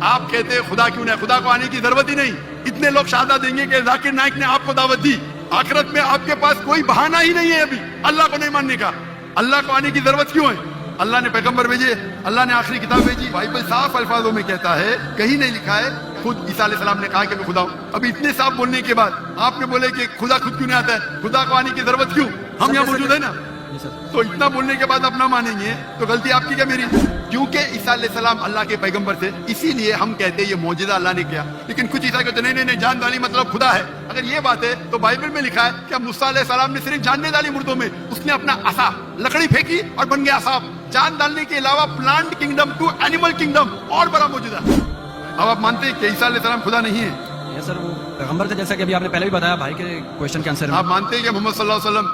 آپ کہتے ہیں خدا کیوں نہیں, خدا کو آنے کی ضرورت ہی نہیں. اتنے لوگ شہادت دیں گے کہ ذاکر نائک نے آپ کو دعوت دی. آخرت میں آپ کے پاس کوئی بہانہ ہی نہیں ہے ابھی اللہ کو نہیں ماننے کا. اللہ کو آنے کی ضرورت کیوں ہے؟ اللہ نے پیغمبر بھیجے, اللہ نے آخری کتاب بھیجی. بائبل صاف الفاظوں میں کہتا ہے, کہیں نہیں لکھا ہے خود عیسیٰ علیہ السلام نے کہا کہ میں خدا ہوں. ابھی اتنے صاف بولنے کے بعد آپ نے بولے کہ خدا خود کیوں نہیں آتا ہے, خدا کو آنے کی ضرورت کیوں؟ ہم یہاں موجود ہیں نا. تو اتنا بولنے کے بعد آپ نہ مانیں گے تو غلطی آپ کی کیا میری؟ کیونکہ عیسیٰ علیہ السلام اللہ کے پیغمبر تھے, اسی لیے ہم کہتے ہیں یہ معجزہ اللہ نے کیا. لیکن کچھ عیسائی کہتے ہیں نہیں, جان ڈالی مطلب خدا ہے. اگر یہ بات ہے تو بائبل میں لکھا ہے کہ موسیٰ علیہ السلام نے صرف جان ڈالی مردوں میں, اس نے اپنا عصا لکڑی پھینکی اور بن گیا سانپ. جان ڈالنے کے علاوہ plant kingdom to animal kingdom اور بڑا معجزہ. اب آپ مانتے ہیں کہ عیسیٰ علیہ السلام خدا نہیں ہے؟ سر وہ پیغمبر تھے, جیسا کہ ابھی آپ نے پہلے بھی بتایا بھائی کے کوشچن کے آنسر میں. آپ مانتے ہیں کہ محمد صلی اللہ علیہ وسلم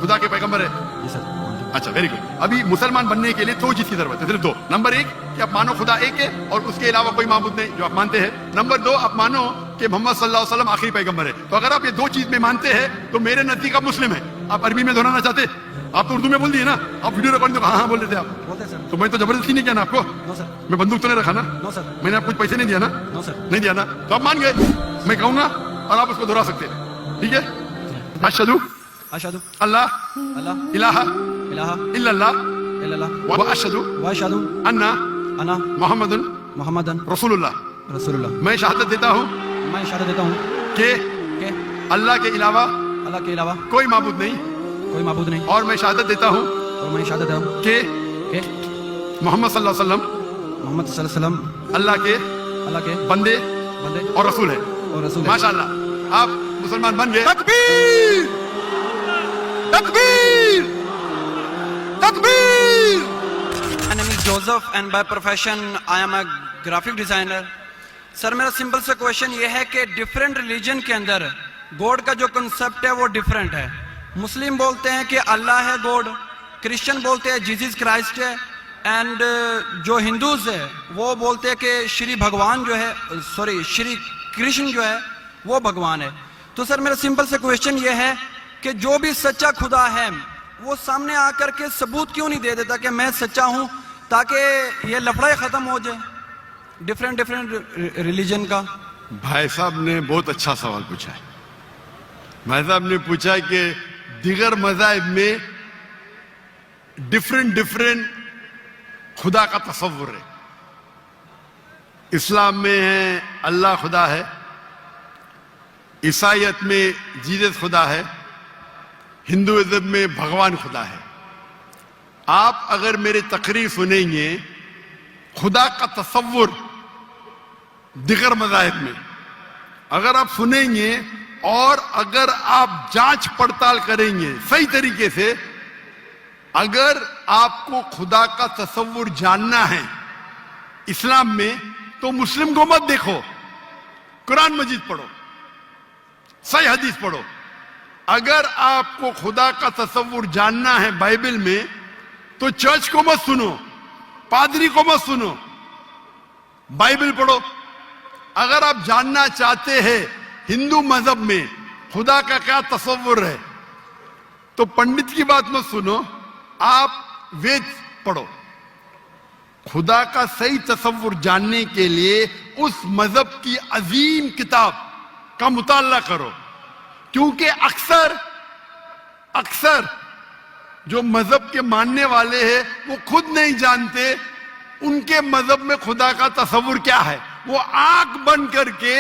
خدا کے پیغمبر ہے؟ جی سر. اچھا, ویری گڈ. ابھی مسلمان بننے کے لیے دو چیز کی ضرورت ہے, صرف دو. نمبر ایک کہ آپ مانو خدا ایک ہے اور اس کے علاوہ کوئی معبود نہیں, جو آپ مانتے ہیں. نمبر دو, آپ مانو کہ محمد صلی اللہ علیہ وسلم آخری پیغمبر ہے. تو اگر آپ یہ دو چیز میں مانتے ہیں تو میرے نزدیک آپ مسلم ہیں. آپ عربی میں دہرانا چاہتے؟ آپ تو اردو میں بول دیے نا, آپ ویڈیو ریکارڈنگ تو ہاں بول رہے تھے آپ. بولتے سر. تو میں تو زبردستی نہیں کیا نا آپ کو, نو سر. میں بندوق تو نہیں رکھا نا, نو سر. میں نے آپ کچھ پیسے نہیں دیا نا, نو سر. نہیں دیا نا, تو آپ مان گئے. میں کہوں گا اور آپ اس کو دہرا سکتے ہیں, ٹھیک ہے. اشہدو اشہدو اللہ اللہ الہ الہ الا اللہ الا اللہ واشہدو واشہدو ان انا محمد محمدن رسول اللہ. رسول اللہ. میں شہادت دیتا ہوں میں اشارہ دیتا ہوں کہ کہ اللہ کے علاوہ اللہ کے علاوہ کوئی معبود نہیں, کوئی معبود نہیں, اور میں شہادت دیتا ہوں اور میں اشارہ دیتا ہوں کہ کہ محمد صلی اللہ علیہ وسلم محمد صلی اللہ علیہ وسلم اللہ کے کے بندے بندے اور رسول ہے. اور رسول ہے. ماشاءاللہ, آپ مسلمان بن گئے. تکبیر تکبیر تکبیر. My name is Joseph and by profession I am a graphic designer. سر میرا سمپل سا کویشچن یہ ہے کہ ڈفرینٹ ریلیجن کے اندر گوڈ کا جو کنسپٹ ہے وہ ڈفرینٹ ہے. مسلم بولتے ہیں کہ اللہ ہے گوڈ, کرسچن بولتے ہیں جیزس کرائسٹ ہے, اینڈ جو ہندوز ہے وہ بولتے ہیں کہ شری بھگوان جو ہے, سوری شری کرشن جو ہے وہ بھگوان ہے. تو سر میرا سمپل سا کویشچن یہ ہے کہ جو بھی سچا خدا ہے وہ سامنے آ کر کے ثبوت کیوں نہیں دے دیتا کہ میں سچا ہوں, تاکہ یہ لفڑا ختم ہو جائے ڈفرینٹ ریلیجن کا. بھائی صاحب نے بہت اچھا سوال پوچھا ہے. بھائی صاحب نے پوچھا کہ دیگر مذاہب میں ڈفرینٹ خدا کا تصور ہے. اسلام میں ہے اللہ خدا ہے, عیسائیت میں جیزس خدا ہے, ہندوازم میں بھگوان خدا ہے. آپ اگر میرے تقریر سنیں گے خدا کا تصور دیگر مذاہب میں اگر آپ سنیں گے اور اگر آپ جانچ پڑتال کریں گے صحیح طریقے سے, اگر آپ کو خدا کا تصور جاننا ہے اسلام میں تو مسلم کو مت دیکھو, قرآن مجید پڑھو, صحیح حدیث پڑھو. اگر آپ کو خدا کا تصور جاننا ہے بائبل میں تو چرچ کو مت سنو, پادری کو مت سنو, بائبل پڑھو. اگر آپ جاننا چاہتے ہیں ہندو مذہب میں خدا کا کیا تصور ہے تو پنڈت کی بات مت سنو, آپ وید پڑھو. خدا کا صحیح تصور جاننے کے لیے اس مذہب کی عظیم کتاب کا مطالعہ کرو, کیونکہ اکثر جو مذہب کے ماننے والے ہیں وہ خود نہیں جانتے ان کے مذہب میں خدا کا تصور کیا ہے. وہ آنکھ بند کر کے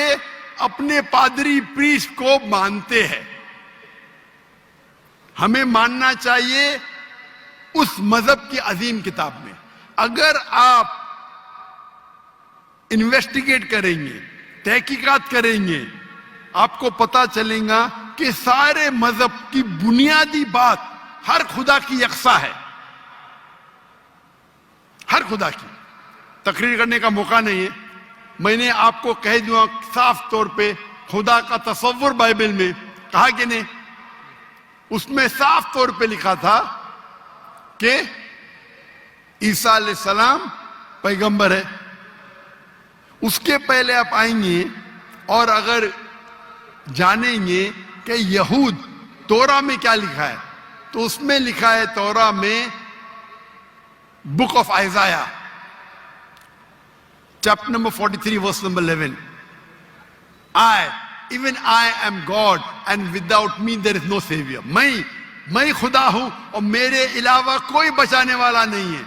اپنے پادری پریسٹ کو مانتے ہیں. ہمیں ماننا چاہیے اس مذہب کی عظیم کتاب میں. اگر آپ انویسٹیگیٹ کریں گے, تحقیقات کریں گے, آپ کو پتا چلے گا کہ سارے مذہب کی بنیادی بات ہر خدا کی یکساں ہے. ہر خدا کی. تقریر کرنے کا موقع نہیں ہے, میں نے آپ کو کہہ دوں صاف طور پہ خدا کا تصور بائبل میں کہا کہ نہیں, اس میں صاف طور پہ لکھا تھا کہ عیسیٰ علیہ السلام پیغمبر ہے. اس کے پہلے آپ آئیں گے اور اگر جانیں گے کہ یہود تورا میں کیا لکھا ہے تو اس میں لکھا ہے تورا میں book of آئزایا, chapter number 43, verse number 11. Even I am God, and without me there is no savior. میں خدا ہوں اور میرے علاوہ کوئی بچانے والا نہیں ہے.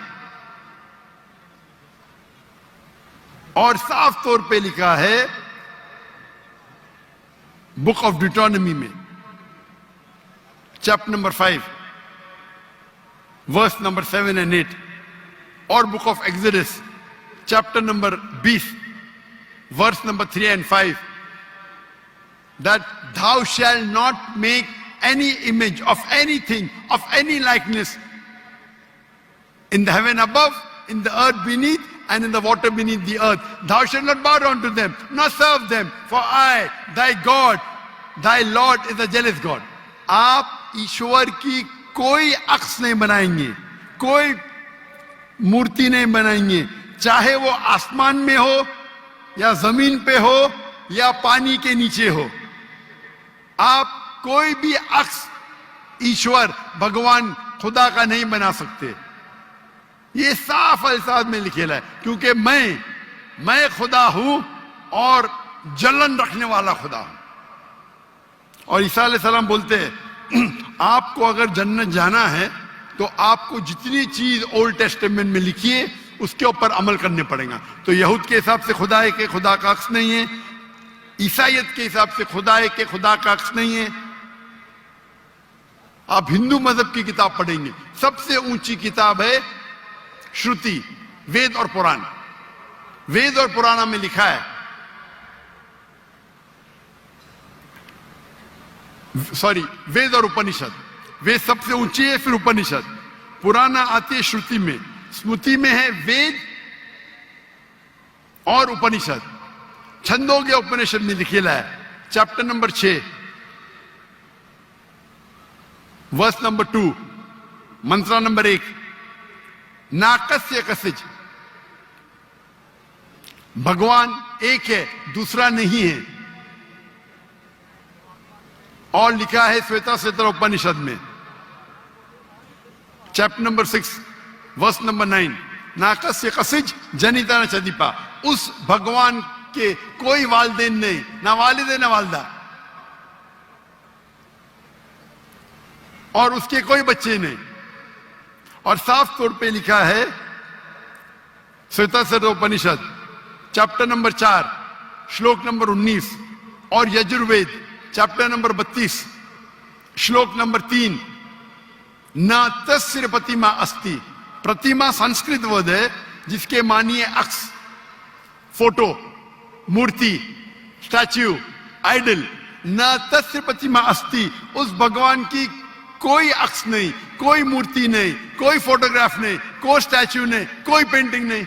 اور صاف طور پہ لکھا ہے بک آف ڈیوٹرانومی میں chapter number 5 verse number 7 and 8, اور book of Exodus chapter number 20 verse number 3 and 5, that thou shalt not make any image of anything, of any likeness, in the heaven above, in the earth beneath, and in the water beneath the earth. Thou shalt not bow down to them, nor serve them, for I, thy God, thy Lord, is a jealous God. آپ ایشور کی کوئی عکس نہیں بنائیں گے, کوئی مورتی نہیں بنائیں گے, چاہے وہ آسمان میں ہو یا زمین پہ ہو یا پانی کے نیچے ہو. آپ کوئی بھی عکس ایشور بھگوان خدا کا نہیں بنا سکتے. یہ صاف الفاظ میں لکھا ہے, کیونکہ میں خدا ہوں اور جلن رکھنے والا خدا ہوں. اور عیسیٰ علیہ السلام بولتے ہیں آپ کو اگر جنت جانا ہے تو آپ کو جتنی چیز اولڈ ٹیسٹمنٹ میں لکھی ہے اس کے اوپر عمل کرنے پڑے گا. تو یہود کے حساب سے خدا ہے کہ خدا کا عکس نہیں ہے, عیسائیت کے حساب سے خدا ہے کہ خدا کا عکس نہیں ہے. آپ ہندو مذہب کی کتاب پڑھیں گے, سب سے اونچی کتاب ہے شروتی, وید اور پران. وید اور پرانا میں لکھا ہے, وید اور اپنشد. وید سب سے اونچی ہے, پھر اپنشد. پرانا آتی ہے شروتی میں, اسمرتی میں ہے وید اور اپنشد. چھندوگیہ اپنشد میں لکھا ہے chapter number 6 verse number 2, mantra number 1, ناکسیہ کسج, بھگوان ایک ہے, دوسرا نہیں ہے. اور لکھا ہے سویتا سویتر اپنشد میں چیپٹر نمبر 6 ورس نمبر 9, ناکسیہ کسج جنیتا نہ چدیپا. اس بھگوان کے کوئی والدین نہیں, نہ والد ہے نہ والدہ, اور اس کے کوئی بچے نہیں. اور صاف طور پہ لکھا ہے Savita سویتر Upanishad chapter number 4 شلوک number 19, اور یجروید چیپٹر نمبر 32 شلوک نمبر 3, نہ تسر پتیما استی. پرتیما سنسکرت ورڈ ہے جس کے معنی ہے عکس, فوٹو, مورتی, اسٹیچو, آئیڈل. نہ تسر پتیما استی, اس بھگوان کی کوئی عکس نہیں, کوئی مورتی نہیں, کوئی فوٹوگراف نہیں, کوئی اسٹیچو نہیں, کوئی پینٹنگ نہیں.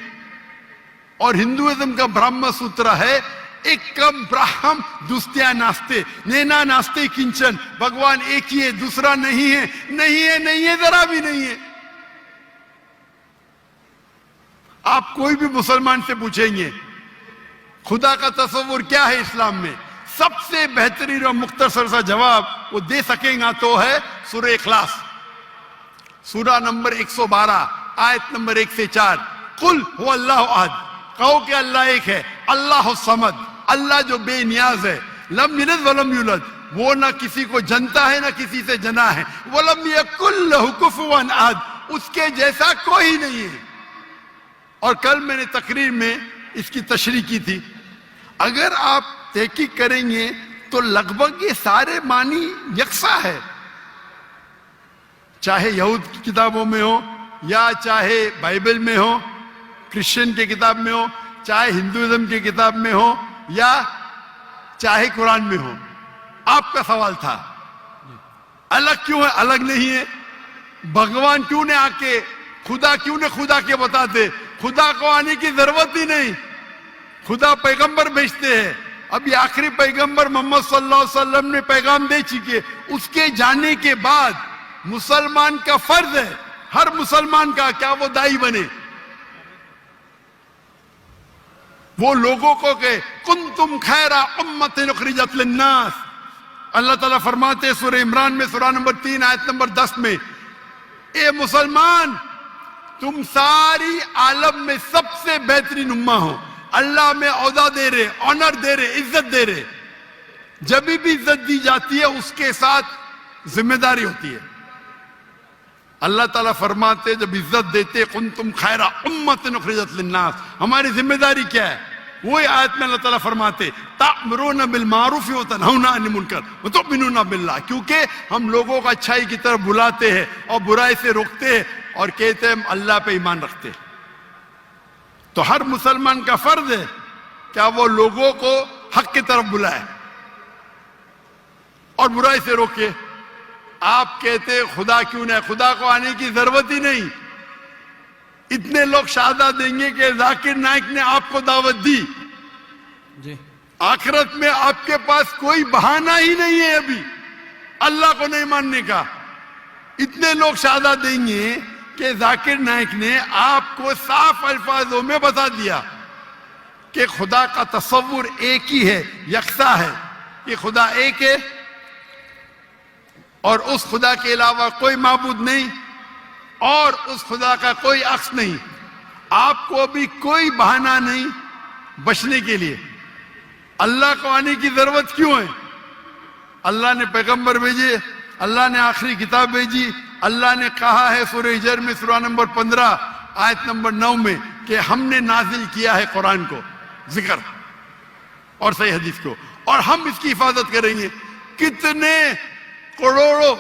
اور ہندوازم کا برہم سوتر ہے ایکم براہم دوستیا ناستے, نینا ناستے کنچن. بھگوان ایک ہی ہے, دوسرا نہیں ہے, نہیں ہے, نہیں ہے, ذرا بھی نہیں ہے. آپ کوئی بھی مسلمان سے پوچھیں گے خدا کا تصور کیا ہے اسلام میں, سب سے بہترین اور مختصر سا جواب وہ دے سکیں گا تو ہے سورہ اخلاص, سورہ نمبر 112 آیت نمبر 1 سے 4. قل هو اللہ احد, کہو کہ اللہ ایک ہے, اللہ الصمد, اللہ جو بے نیاز ہے, لم یلد ولم یولد, وہ نہ کسی کو جنتا ہے نہ کسی سے جنا ہے, ولم یکن لہ کفوا احد, اس کے جیسا کوئی نہیں ہے. اور کل میں نے تقریر میں اس کی تشریح کی تھی. اگر آپ تحقیق کریں گے تو لگ بھگ یہ سارے معنی یکساں ہے, چاہے یہود کی کتابوں میں ہو یا چاہے بائبل میں ہو, کرسچن کی کتاب میں ہو, چاہے ہندوازم کی کتاب میں ہو یا چاہے قرآن میں ہو. آپ کا سوال تھا الگ کیوں ہے, الگ نہیں ہے. بھگوان کیوں نے آ کے خدا کیوں نے خدا کے بتا دے, خدا کو آنے کی ضرورت ہی نہیں. خدا پیغمبر بھیجتے ہیں, اب یہ آخری پیغمبر محمد صلی اللہ علیہ وسلم نے پیغام دے چکے. اس کے جانے کے بعد مسلمان کا فرض ہے, ہر مسلمان کا, کیا وہ دائی بنے, وہ لوگوں کو کہ کنتم خیر امت اخرجت للناس. اللہ تعالیٰ فرماتے سورہ عمران میں سورہ نمبر 3 آیت نمبر 10 میں, اے مسلمان تم ساری عالم میں سب سے بہترین امہ ہو. اللہ میں عہدہ دے رہے, آنر دے رہے, عزت دے رہے. جب بھی عزت دی جاتی ہے اس کے ساتھ ذمہ داری ہوتی ہے. اللہ تعالیٰ فرماتے جب عزت دیتے کنتم خیر امۃ اخرجت للناس, ہماری ذمہ داری کیا ہے؟ وہی آیت میں اللہ تعالیٰ فرماتے تأمرون بالمعروف وتنہون عن المنکر وتؤمنون باللہ, کیونکہ ہم لوگوں کو اچھائی کی طرف بلاتے ہیں اور برائی سے روکتے ہیں اور کہتے ہیں ہم اللہ پہ ایمان رکھتے ہیں. تو ہر مسلمان کا فرض ہے کیا وہ لوگوں کو حق کی طرف بلائے اور برائی سے روکے. آپ کہتے خدا کیوں نہیں, خدا کو آنے کی ضرورت ہی نہیں. اتنے لوگ شہادہ دیں گے کہ ذاکر نائک نے آپ کو دعوت دی, جی آخرت میں آپ کے پاس کوئی بہانہ ہی نہیں ہے ابھی اللہ کو نہیں ماننے کا. اتنے لوگ شہادہ دیں گے کہ ذاکر نائک نے آپ کو صاف الفاظوں میں بتا دیا کہ خدا کا تصور ایک ہی ہے, یکساں ہے, کہ خدا ایک ہے اور اس خدا کے علاوہ کوئی معبود نہیں اور اس خدا کا کوئی عکس نہیں. آپ کو ابھی کوئی بہانہ نہیں بچنے کے لیے. اللہ کو آنے کی ضرورت کیوں ہے؟ اللہ نے پیغمبر بھیجے, اللہ نے آخری کتاب بھیجی. اللہ نے کہا ہے سورہ ہجر میں سورہ نمبر 15 آیت نمبر 9 میں کہ ہم نے نازل کیا ہے قرآن کو, ذکر اور صحیح حدیث کو, اور ہم اس کی حفاظت کریں گے. کتنے کروڑوں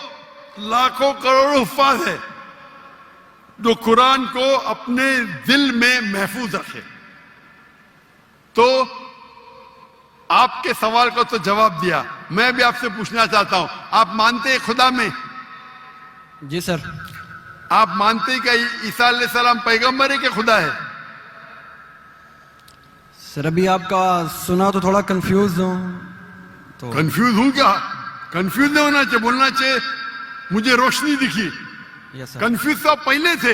لاکھوں کروڑوں حفاظ ہے جو قرآن کو اپنے دل میں محفوظ رکھے. تو آپ کے سوال کو تو جواب دیا. میں بھی آپ سے پوچھنا چاہتا ہوں, آپ مانتے ہیں خدا میں؟ جی سر. آپ مانتے ہیں کہ عیسیٰ علیہ السلام پیغمبر ہے کہ خدا ہے؟ سر ابھی آپ کا سنا تو تھوڑا کنفیوز ہوں. تو کنفیوز ہوں کیا؟ کنفیوز نہیں ہونا چاہیے, بولنا چاہیے مجھے روشنی دکھی. یس سر. کنفیوز تو آپ پہلے تھے,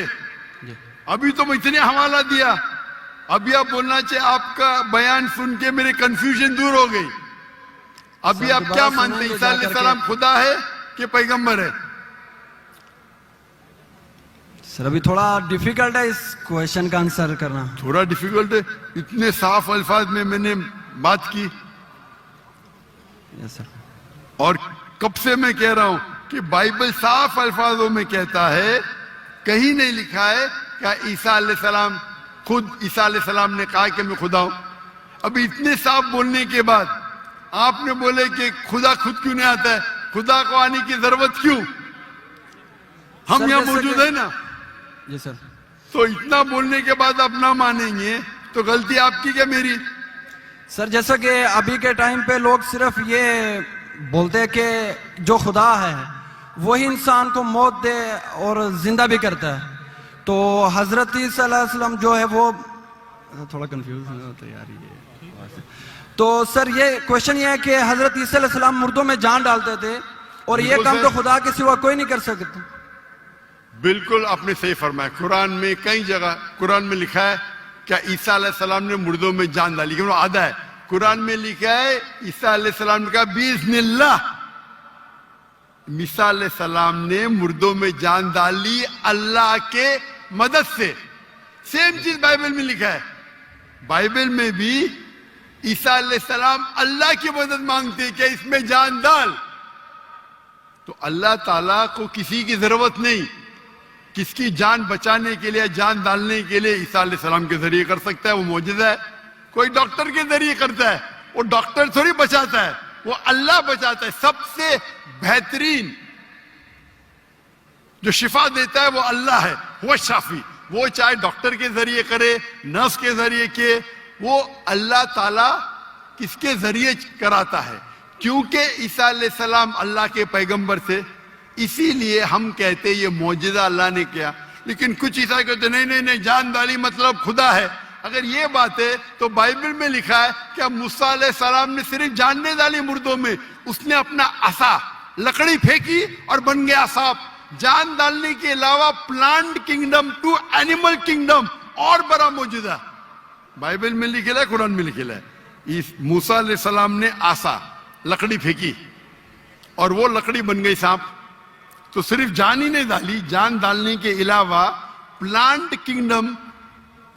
جی ابھی تو میں اتنے حوالہ دیا. ابھی آپ بولنا چاہیے آپ کا بیان سن کے میرے کنفیوژن دور ہو گئی. ابھی سر آپ دوبارہ کیا سنائیں مانتے ہیں, گے عیسیٰ جا علیہ کر کے؟ السلام خدا ہے کہ پیغمبر ہے؟ سر ابھی تھوڑا ڈیفیکلٹ ہے اس کویشچن کا آنسر کرنا. تھوڑا ڈیفیکلٹ ہے, اتنے صاف الفاظ میں نے بات کی یس سر. اور کب سے میں کہہ رہا ہوں کہ بائبل صاف الفاظوں میں کہتا ہے, کہیں نہیں لکھا ہے کہ عیسیٰ علیہ السلام خود عیسیٰ علیہ السلام نے کہا کہ میں خدا ہوں. ابھی اتنے صاف بولنے کے بعد آپ نے بولے کہ خدا خود کیوں نہیں آتا ہے, خدا کو آنے کی ضرورت کیوں؟ ہم سر یہاں جیسے موجود کہ- ہیں نا. جی سر. تو اتنا بولنے کے بعد آپ نہ مانیں گے تو غلطی آپ کی کیا میری؟ سر جیسا کہ ابھی کے ٹائم پہ لوگ صرف یہ بولتے ہیں کہ جو خدا ہے وہی انسان کو موت دے اور زندہ بھی کرتا ہے. تو حضرت عیسیٰ علیہ السلام جو ہے وہ تھوڑا کنفیوز ہوتا ہے یار یہ. تو سر یہ کوشچن یہ ہے کہ حضرت عیسیٰ علیہ السلام مردوں میں جان ڈالتے تھے اور یہ بالکل کام سر. تو خدا کے سوا کوئی نہیں کر سکتا. بالکل آپ نے صحیح فرمایا. قرآن میں کئی جگہ قرآن میں لکھا ہے کہ عیسیٰ علیہ السلام نے مردوں میں جان ڈالی, لیکن وہ آدھا ہے. قرآن میں لکھا ہے عیسیٰ علیہ السلام نے کہا باذن اللہ, عیسیٰ علیہ السلام نے مردوں میں جان ڈالی اللہ کے مدد سے. سیم چیز بائبل میں لکھا ہے. بائبل میں بھی عیسیٰ علیہ السلام اللہ کی مدد مانگتے کہ اس میں جان ڈال. تو اللہ تعالیٰ کو کسی کی ضرورت نہیں, کس کی جان بچانے کے لیے جان ڈالنے کے لیے عیسیٰ علیہ السلام کے ذریعے کر سکتا ہے. وہ معجزہ ہے. کوئی ڈاکٹر کے ذریعے کرتا ہے, وہ ڈاکٹر تھوڑی بچاتا ہے, وہ اللہ بچاتا ہے. سب سے بہترین جو شفا دیتا ہے وہ اللہ ہے, وہ شافی. وہ چاہے ڈاکٹر کے ذریعے کرے, نرس کے ذریعے کے, وہ اللہ تعالیٰ کس کے ذریعے کراتا ہے. کیونکہ عیسیٰ علیہ السلام اللہ کے پیغمبر تھے, اسی لیے ہم کہتے یہ معجزہ اللہ نے کیا. لیکن کچھ عیسائی کہتے نہیں جان ڈالی مطلب خدا ہے. اگر یہ بات ہے تو بائبل میں لکھا ہے کہ موسیٰ علیہ السلام نے صرف جان نہیں ڈالی مردوں میں, اس نے اپنا عصا لکڑی پھینکی اور بن گیا سانپ. جان ڈالنے کے علاوہ plant kingdom to animal kingdom اور بڑا معجزہ بائبل میں لکھا ہے, قرآن میں لکھا ہے. موسیٰ علیہ السلام نے عصا لکڑی پھینکی اور وہ لکڑی بن گئی سانپ. تو صرف جان ہی نہیں ڈالی, جان ڈالنے کے علاوہ plant kingdom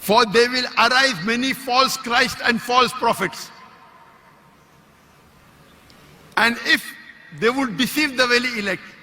For there will arise many false Christ and false prophets. And if they would deceive the very elect,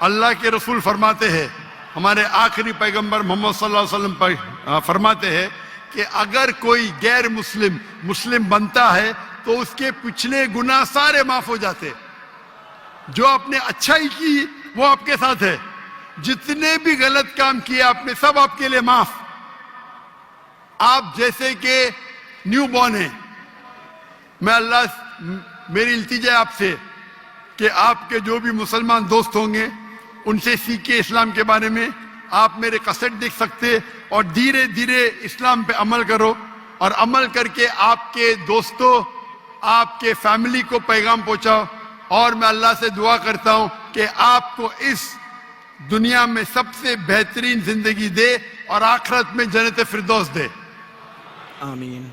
اللہ کے رسول فرماتے ہیں, ہمارے آخری پیغمبر محمد صلی اللہ علیہ وسلم پر فرماتے ہیں کہ اگر کوئی غیر مسلم مسلم بنتا ہے تو اس کے پچھلے گناہ سارے معاف ہو جاتے. جو آپ نے اچھائی کی وہ آپ کے ساتھ ہے, جتنے بھی غلط کام کیے آپ نے سب آپ کے لیے معاف. آپ جیسے کہ نیو بورن ہیں, میں اللہ میری التجا ہے آپ سے کہ آپ کے جو بھی مسلمان دوست ہوں گے ان سے سیکھیں اسلام کے بارے میں. آپ میرے کیسٹ دیکھ سکتے اور دھیرے دھیرے اسلام پہ عمل کرو, اور عمل کر کے آپ کے دوستوں آپ کے فیملی کو پیغام پہنچاؤ. اور میں اللہ سے دعا کرتا ہوں کہ آپ کو اس دنیا میں سب سے بہترین زندگی دے اور آخرت میں جنت فردوس دے. آمین.